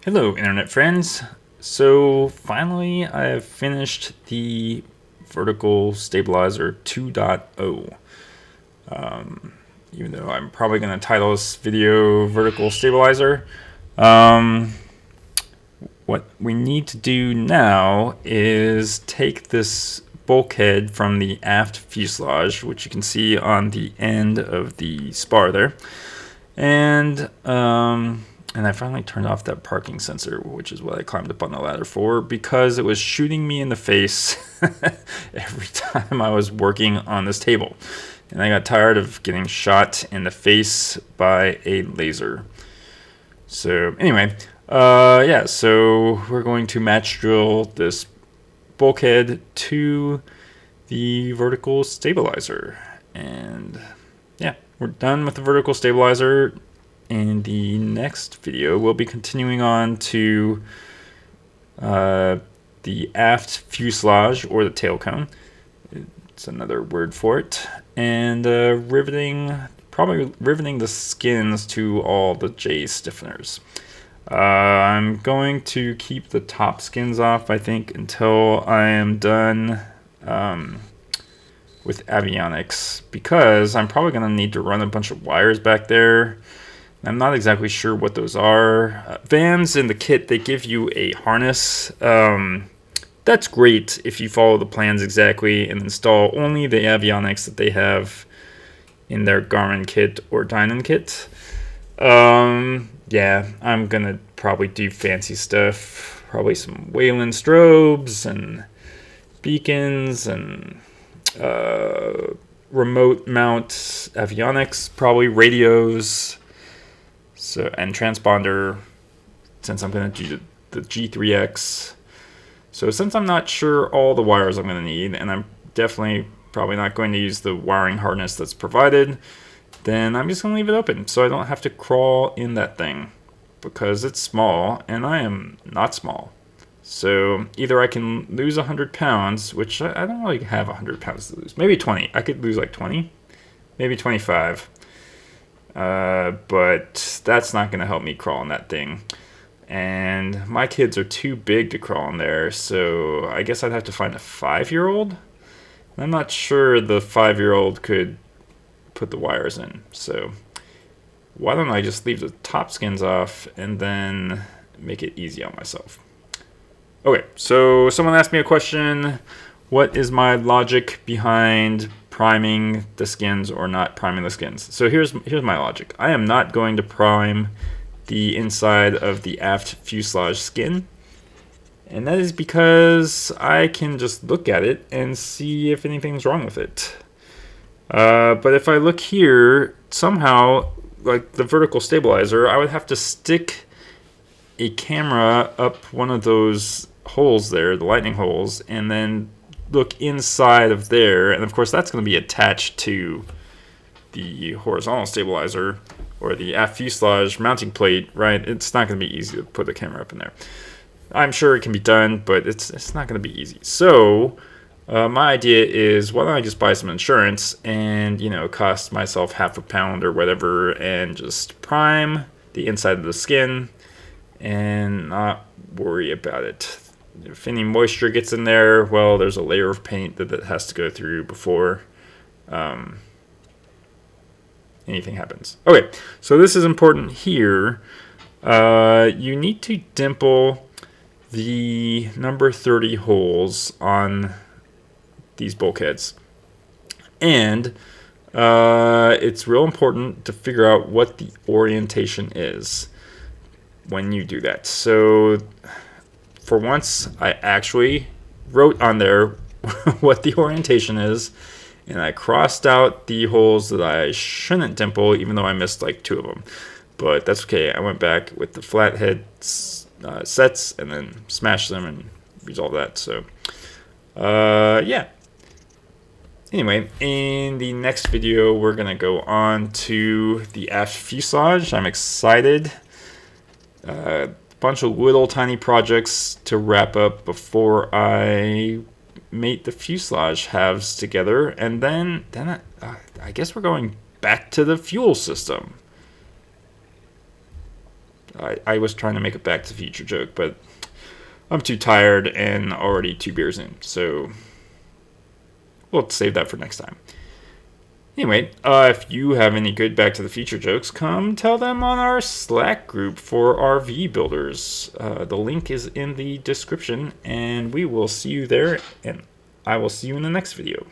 Hello, internet friends. So finally, I've finished the vertical stabilizer 2.0. Even though I'm probably going to title this video vertical stabilizer. Um, what we need to do now is take this bulkhead from the aft fuselage, which you can see on the end of the spar there, and I finally turned off that parking sensor, which is what I climbed up on the ladder for, because it was shooting me in the face every time I was working on this table. And I got tired of getting shot in the face by a laser. So anyway, yeah, so we're going to match drill this bulkhead to the vertical stabilizer. And yeah, we're done with the vertical stabilizer. In the next video, we'll be continuing on to the aft fuselage, or the tailcone. It's another word for it. And probably riveting the skins to all the J stiffeners. I'm going to keep the top skins off, I think, until I am done with avionics, because I'm probably going to need to run a bunch of wires back there. I'm not exactly sure what those are. Vans in the kit, they give you a harness. That's great if you follow the plans exactly and install only the avionics that they have in their Garmin kit or Dynon kit. Yeah, I'm gonna probably do fancy stuff. Probably some Wayland strobes and beacons and remote mount avionics, probably radios. So, and transponder, since I'm going to do the G3X. So since I'm not sure all the wires I'm going to need, and I'm definitely probably not going to use the wiring harness that's provided, then I'm just going to leave it open so I don't have to crawl in that thing, because it's small and I am not small. So either I can lose 100 pounds, which I don't really have 100 pounds to lose. Maybe 20. I could lose like 20, maybe 25. But that's not going to help me crawl in that thing. And my kids are too big to crawl in there, so I guess I'd have to find a 5-year-old. I'm not sure the 5-year-old could put the wires in, so why don't I just leave the top skins off and then make it easy on myself. Okay, so someone asked me a question. What is my logic behind priming the skins or not priming the skins? So here's my logic. I am not going to prime the inside of the aft fuselage skin, and that is because I can just look at it and see if anything's wrong with it. But if I look here, somehow, like the vertical stabilizer, I would have to stick a camera up one of those holes there, the lightning holes, and then look inside of there, and of course that's going to be attached to the horizontal stabilizer or the aft fuselage mounting plate, right? It's not going to be easy to put the camera up in there. I'm sure it can be done, but it's not going to be easy. So my idea is, why don't I just buy some insurance and, cost myself half a pound or whatever, and just prime the inside of the skin and not worry about it. If any moisture gets in there, well, there's a layer of paint that has to go through before anything happens. Okay, so this is important here. You need to dimple the number 30 holes on these bulkheads. And it's real important to figure out what the orientation is when you do that. So for once, I actually wrote on there what the orientation is, and I crossed out the holes that I shouldn't dimple, even though I missed like 2 of them. But that's okay. I went back with the flathead sets and then smashed them and resolved that. So, yeah. Anyway, in the next video, we're going to go on to the aft fuselage. I'm excited. Bunch of little tiny projects to wrap up before I mate the fuselage halves together, and then I guess we're going back to the fuel system. I was trying to make a Back to the Future joke, but I'm too tired and already 2 beers in, so we'll save that for next time. Anyway, if you have any good Back to the Future jokes, come tell them on our Slack group for RV builders. The link is in the description, and we will see you there, and I will see you in the next video.